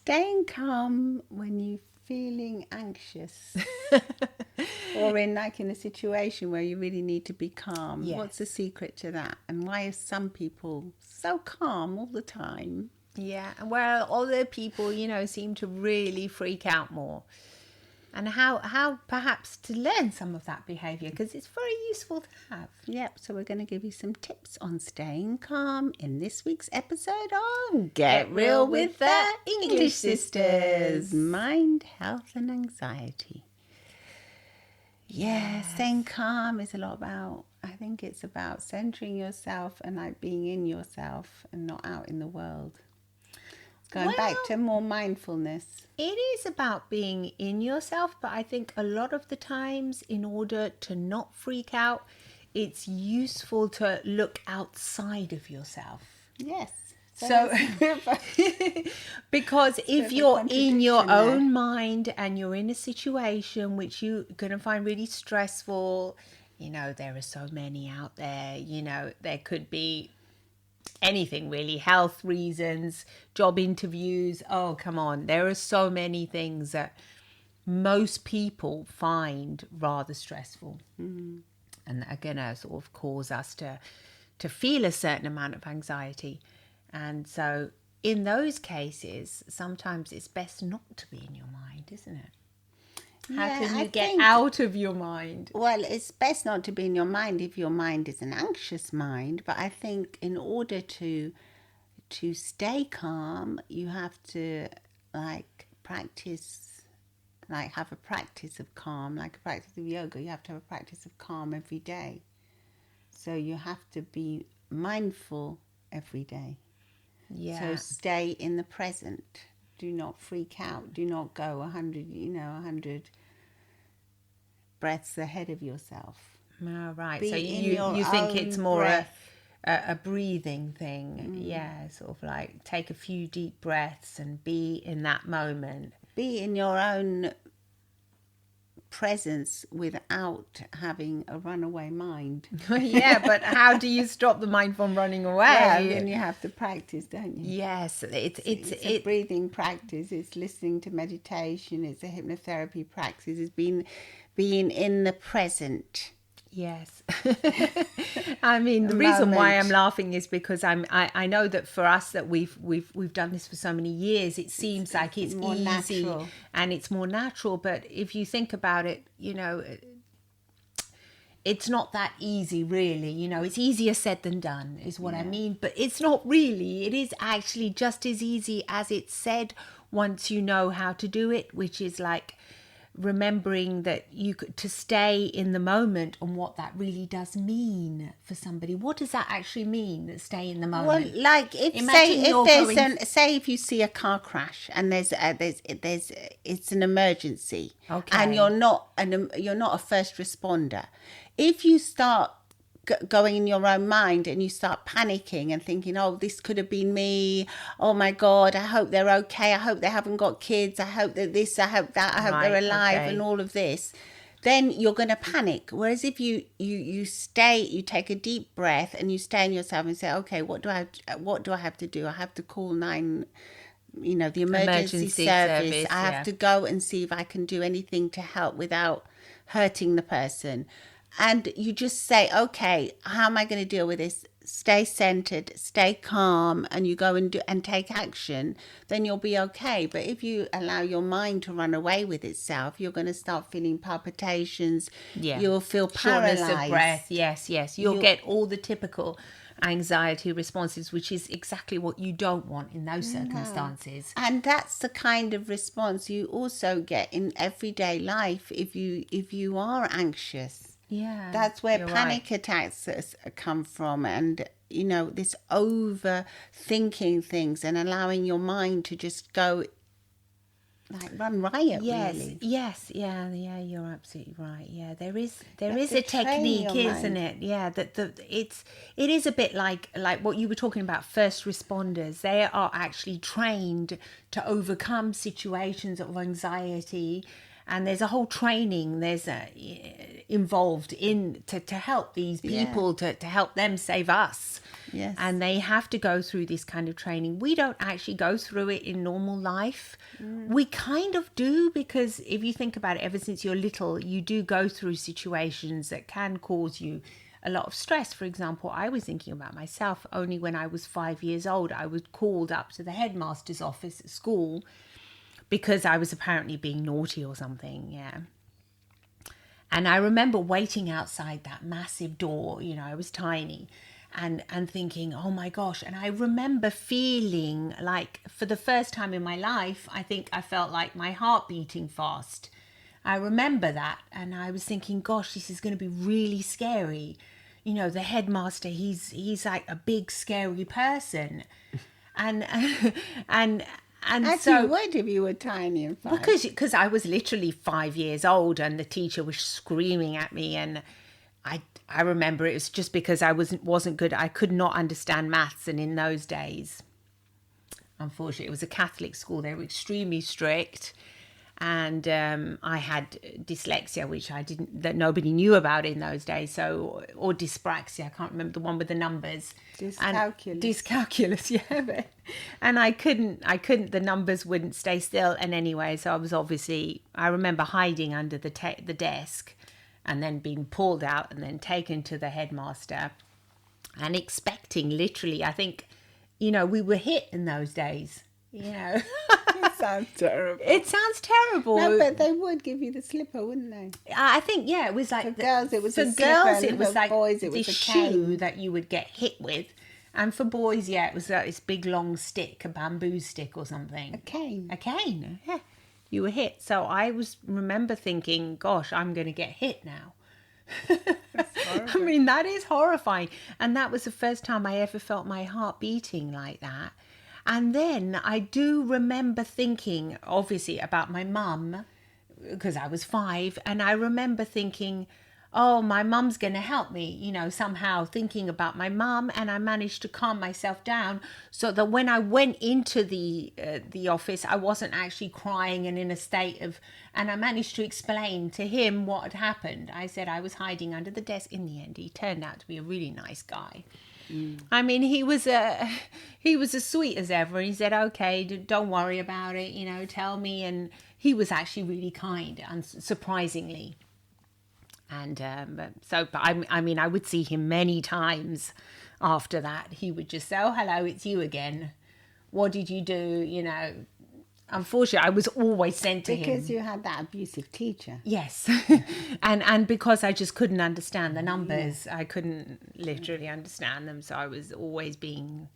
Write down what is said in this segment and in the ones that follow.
Staying calm when you're feeling anxious or in a situation where you really need to be calm. Yes. What's the secret to that? And why are some people so calm all the time? Yeah, well, other people, seem to really freak out more. And how perhaps to learn some of that behaviour, because it's very useful to have. Yep, so we're going to give you some tips on staying calm in this week's episode on Get Real with the English Sisters. Mind, health and anxiety. Yeah, staying calm is a lot about, I think it's about centering yourself and being in yourself and not out in the world. Going back to more mindfulness. It is about being in yourself, but I think a lot of the times, in order to not freak out, it's useful to look outside of yourself. Yes. So because if you're in your own mind and you're in a situation which you're going to find really stressful, there are so many out there, there could be anything really, health reasons, job interviews. Oh, come on. There are so many things that most people find rather stressful and are going to sort of cause us to feel a certain amount of anxiety. And so in those cases, sometimes it's best not to be in your mind, isn't it? How can you get out of your mind? Well, it's best not to be in your mind if your mind is an anxious mind. But I think in order to stay calm, you have to practice, have a practice of calm, like a practice of yoga. You have to have a practice of calm every day. So you have to be mindful every day. Yeah. So stay in the present. Do not freak out. Do not go 100 breaths ahead of yourself. Oh, right. Be so in you think it's more a breathing thing. Mm. Sort of like take a few deep breaths and be in that moment. Be in your own presence without having a runaway mind. Yeah, but how do you stop the mind from running away? Well, then you have to practice, don't you? Yes, It's a breathing practice. It's listening to meditation. It's a hypnotherapy practice. It's being in the present. Yes. I mean, the reason why I'm laughing is because I know that for us that we've done this for so many years, it seems like it's more easy natural. And it's more natural. But if you think about it, it's not that easy, really. It's easier said than done is what I mean. But it's not really. It is actually just as easy as it's said once you know how to do it, which is like remembering that to stay in the moment and what that really does mean for somebody. What does that actually mean, stay in the moment? Well, like if you see a car crash and there's it's an emergency, okay, and you're not a first responder. If you start going in your own mind and you start panicking and thinking, oh, this could have been me, oh my God, I hope they're okay, I hope they haven't got kids, I hope that this, I hope that, I hope they're alive, and all of this, then you're going to panic. Whereas if you stay, you take a deep breath and you stay in yourself and say, okay, what do I have to do? I have to call the emergency service. I have to go and see if I can do anything to help without hurting the person. And you just say, okay, how am I going to deal with this? Stay centered, stay calm, and you go and take action, then you'll be okay. But if you allow your mind to run away with itself, you're going to start feeling palpitations. Yeah. You'll feel paralyzed. Shortness of breath. Yes. You'll get all the typical anxiety responses, which is exactly what you don't want in those circumstances. And that's the kind of response you also get in everyday life if you are anxious. Yeah, that's where panic attacks come from, and this overthinking things and allowing your mind to just go run riot. Really. Yes, yeah, you're absolutely right. Yeah, there is a technique, isn't it? Yeah, it is a bit like what you were talking about. First responders, they are actually trained to overcome situations of anxiety. and there's a whole training involved in to help these people, to help them save us. Yes. And they have to go through this kind of training. We don't actually go through it in normal life. We kind of do, because if you think about it, ever since you're little, you do go through situations that can cause you a lot of stress. For example, I was thinking about myself. Only when I was 5 years old, I was called up to the headmaster's office at school because I was apparently being naughty or something. Yeah. And I remember waiting outside that massive door. You know, I was tiny, and thinking, oh my gosh. And I remember feeling like, for the first time in my life, I think I felt like my heart beating fast. I remember that, and I was thinking, gosh, this is going to be really scary. You know, the headmaster, he's like a big scary person. And Actually, so, would if you were tiny and fine. because I was literally 5 years old, and the teacher was screaming at me, and I remember it was just because I wasn't good. I could not understand maths, and in those days, unfortunately, it was a Catholic school. They were extremely strict, and I had dyslexia, which that nobody knew about in those days. So, or dyspraxia, I can't remember the one with the numbers. Dyscalculus, yeah. And I couldn't. The numbers wouldn't stay still. And anyway, so I remember hiding under the desk, and then being pulled out and then taken to the headmaster, and expecting, literally, I think, you know, we were hit in those days. You know, It sounds terrible. it sounds terrible. No, but they would give you the slipper, wouldn't they? I think, yeah, it was like For girls, it was for a slipper, girls, and it was for like boys, it this was a shoe cane. that you would get hit with, and for boys, yeah, it was this big long stick, a bamboo stick or something. A cane. A cane. Yeah, you were hit. So I remember thinking, gosh, I'm going to get hit now. I mean, that is horrifying. And that was the first time I ever felt my heart beating like that. And then I do remember thinking, obviously, about my mum, because I was 5. And I remember thinking, oh, my mum's going to help me, you know, somehow thinking about my mum. And I managed to calm myself down so that when I went into the office, I wasn't actually crying and in a state of, and I managed to explain to him what had happened. I said I was hiding under the desk. In the end, he turned out to be a really nice guy. I mean, he was as sweet as ever. He said, okay, don't worry about it, you know, tell me. And he was actually really kind, surprisingly. And but I mean, I would see him many times after that. He would just say, oh, hello, it's you again. What did you do? You know, unfortunately, I was always sent to him. Because you had that abusive teacher. Yes. and because I just couldn't understand the numbers. I couldn't literally understand them. So I was always being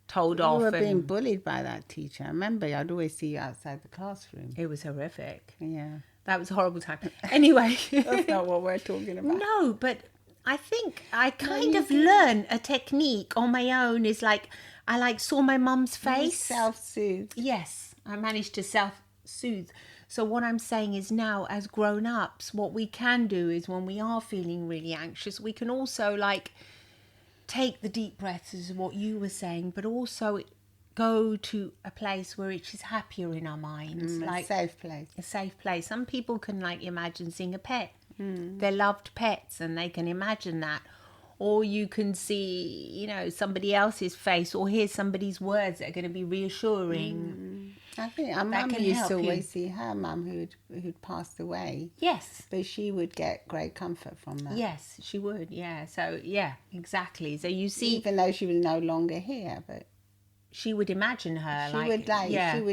told off. You were being bullied by that teacher. I remember I'd always see you outside the classroom. It was horrific. Yeah. That was a horrible time. Anyway. That's not what we're talking about. No, but I think I kind of learned a technique on my own. Is like, I saw my mum's face. Self-soothe. Yes, I managed to self-soothe. So what I'm saying is, now as grown-ups, what we can do is, when we are feeling really anxious, we can also take the deep breaths, as what you were saying, but also go to a place where it is happier in our minds. A safe place. A safe place. Some people can imagine seeing a pet. They're loved pets, and they can imagine that. Or you can see, you know, somebody else's face, or hear somebody's words that are going to be reassuring. I think our mum used to always see her mum who'd passed away. Yes. But she would get great comfort from that. Yes, she would. Yeah. So, yeah, exactly. So you see, even though she was no longer here, but she would imagine her. She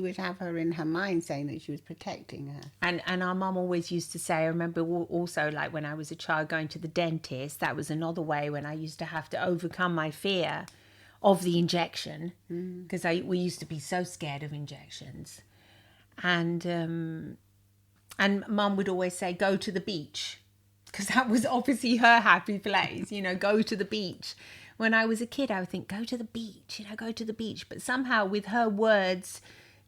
would have her in her mind, saying that she was protecting her. And our mum always used to say, I remember also, when I was a child going to the dentist, that was another way when I used to have to overcome my fear of the injection, because we used to be so scared of injections. And mum would always say, go to the beach, because that was obviously her happy place, you know, go to the beach. When I was a kid, I would think, go to the beach, you know, go to the beach. But somehow with her words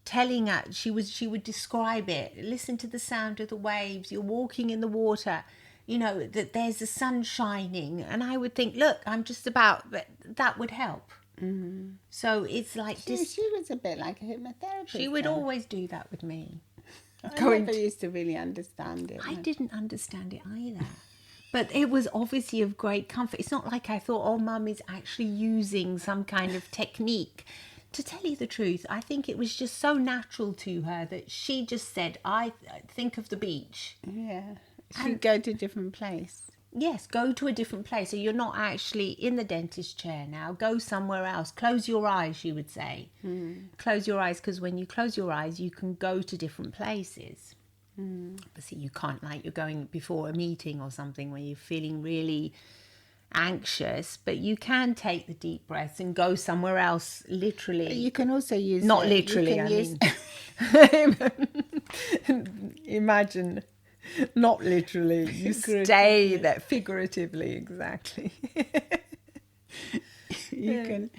telling her, she would describe it. Listen to the sound of the waves. You're walking in the water, you know, that there's the sun shining. And I would think, look, I'm just about, but that would help. Mm-hmm. So it's like she was a bit like a hypnotherapist. She would always do that with me. I never used to really understand it. I didn't understand it either. But it was obviously of great comfort. It's not like I thought, oh, Mum is actually using some kind of technique. To tell you the truth, I think it was just so natural to her that she just said, I think of the beach. Yeah. She'd go to a different place. Yes, go to a different place. So you're not actually in the dentist chair now. Go somewhere else. Close your eyes, she would say. Close your eyes, because when you close your eyes, you can go to different places. But see, you can't, like you're going before a meeting or something where you're feeling really anxious, but you can take the deep breaths and go somewhere else, literally. You can also use... Not literally, I mean. Imagine... Not literally. You stay there figuratively, exactly. You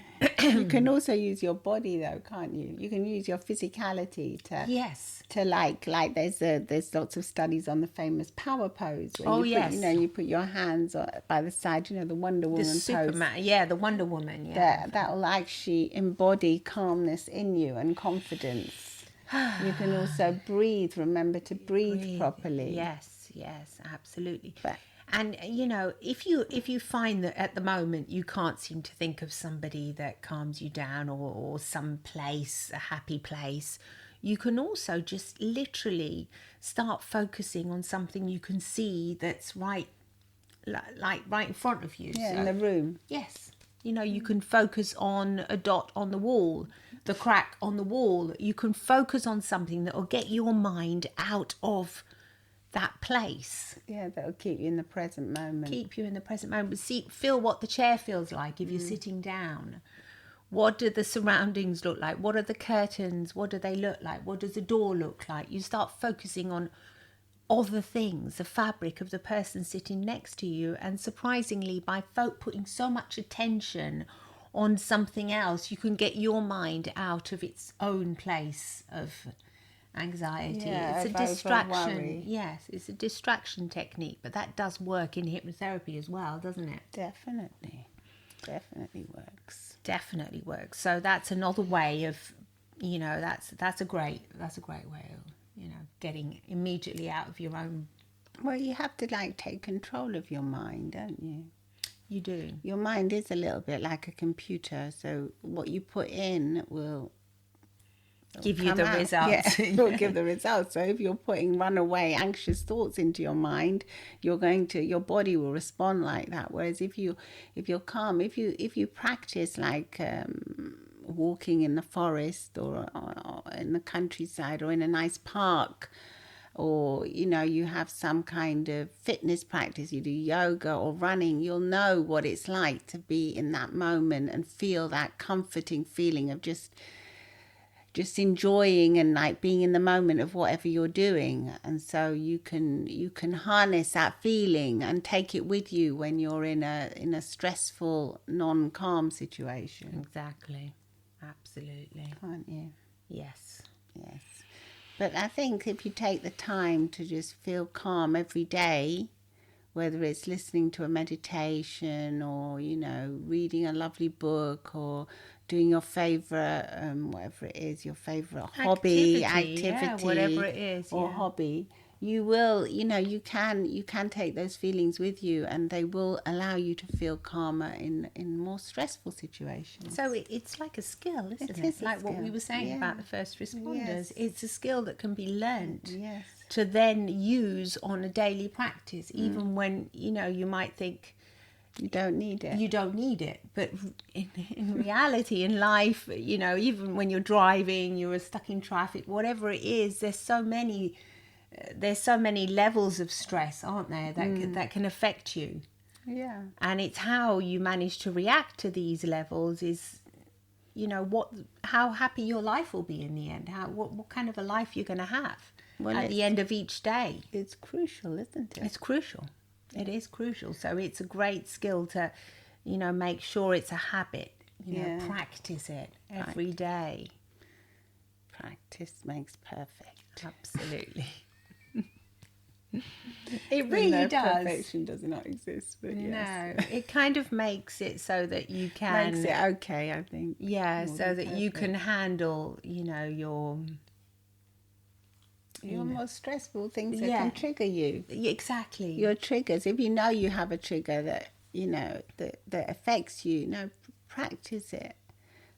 can also use your body though, can't you? You can use your physicality to like there's lots of studies on the famous power pose where you put your hands by the side, the Wonder Woman pose. The Wonder Woman, that'll actually embody calmness in you and confidence. You can also breathe. Remember to breathe properly. Yes, absolutely. And if you find that at the moment you can't seem to think of somebody that calms you down or some place, a happy place, you can also just literally start focusing on something you can see that's right in front of you. Yeah, in the room. Yes. You can focus on a dot on the wall, the crack on the wall. You can focus on something that will get your mind out of that place. Yeah, that will keep you in the present moment. Feel what the chair feels like if you're sitting down. What do the surroundings look like? What are the curtains? What do they look like? What does the door look like? You start focusing on other things, the fabric of the person sitting next to you, and surprisingly, by putting so much attention on something else, you can get your mind out of its own place of anxiety. It's a distraction. Yes, it's a distraction technique, but that does work in hypnotherapy as well, doesn't it? Definitely works. So that's another way of, that's a great way of getting immediately out of your own. Well, you have to take control of your mind, don't you? You do. Your mind is a little bit like a computer, so what you put in will give you the results. Yeah, will give the results. So if you're putting runaway anxious thoughts into your mind, your body will respond like that. Whereas if you're calm, if you practice walking in the forest or in the countryside or in a nice park, or you have some kind of fitness practice, you do yoga or running, you'll know what it's like to be in that moment and feel that comforting feeling of just enjoying and being in the moment of whatever you're doing. And so you can harness that feeling and take it with you when you're in a stressful, non-calm situation. Exactly. Absolutely. Can't you? Yes. But I think if you take the time to just feel calm every day, whether it's listening to a meditation or, reading a lovely book or doing your favourite, whatever it is, your favourite hobby, activity, whatever it is, or hobby, you will, you can take those feelings with you, and they will allow you to feel calmer in more stressful situations. So it's like a skill, isn't it? It's like what we were saying about the first responders. Yes. It's a skill that can be learnt to then use on a daily practice, even when, you might think, you don't need it. But in reality, in life, even when you're driving, you're stuck in traffic, whatever it is, there's so many levels of stress, aren't there, that can affect you. Yeah. And it's how you manage to react to these levels is, how happy your life will be in the end, what kind of a life you're going to have at the end of each day. It's crucial, isn't it? It's crucial. It is crucial. So it's a great skill to, make sure it's a habit. Practice it every day. Practice makes perfect. Absolutely. It really does. Perfection does not exist, but yes. No, it kind of makes it so that you can... Makes it okay, I think. Yeah, so that you can handle, Your more stressful things that Yeah. can trigger you. Exactly. Your triggers. If you know you have a trigger that, that affects you, practice it.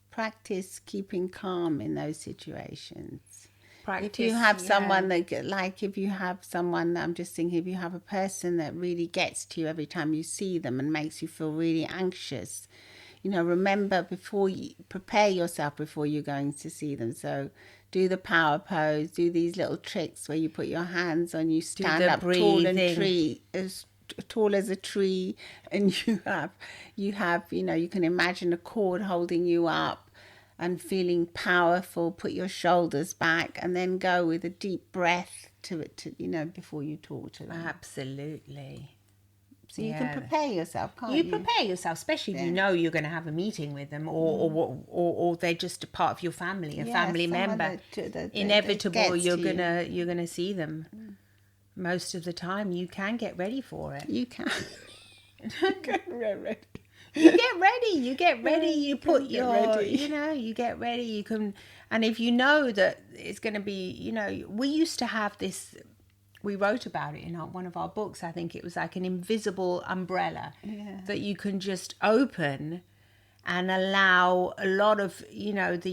Practice keeping calm in those situations. If you have someone if you have someone, I'm just thinking, if you have a person that really gets to you every time you see them and makes you feel really anxious, remember prepare yourself before you're going to see them. So do the power pose, do these little tricks where you put your hands on, you stand up tall as a tree, and you can imagine a cord holding you up and feeling powerful. Put your shoulders back and then go with a deep breath before you talk to them. Absolutely. So you can prepare yourself, can't you? You prepare yourself, especially if you know you're going to have a meeting with them, or they're just a part of your family, a family member. Inevitable, you're gonna see them. Most of the time, you can get ready for it. You can. Get ready. You get ready. You get ready. You put your, you get ready. You can, and if you know that it's going to be, we used to have this. We wrote about it in one of our books. I think it was like an invisible umbrella that you can just open and allow a lot of, it's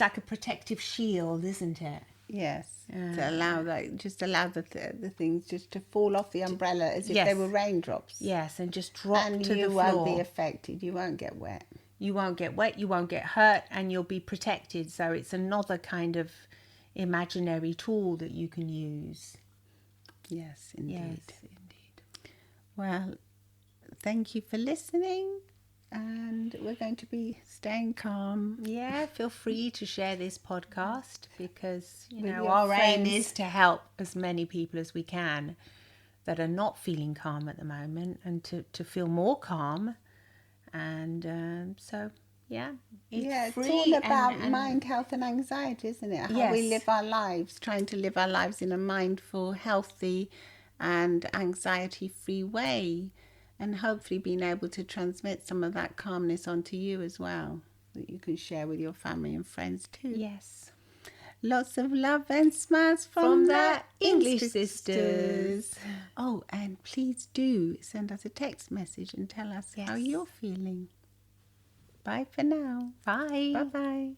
like a protective shield, isn't it? Yes. To allow the things just to fall off the umbrella as if they were raindrops. Yes, and just drop to the floor. And you won't be affected. You won't get wet. You won't get wet. You won't get hurt, and you'll be protected. So it's another kind of imaginary tool that you can use. Yes, indeed. Well, thank you for listening, and we're going to be staying calm. Yeah, feel free to share this podcast, because our aim is to help as many people as we can that are not feeling calm at the moment, and to feel more calm. And it's all about mind, health and anxiety, isn't it? How we live our lives, trying to live our lives in a mindful, healthy and anxiety-free way, and hopefully being able to transmit some of that calmness onto you as well, that you can share with your family and friends too. Yes. Lots of love and smiles from the English sisters. Oh, and please do send us a text message and tell us how you're feeling. Bye for now. Bye. Bye-bye.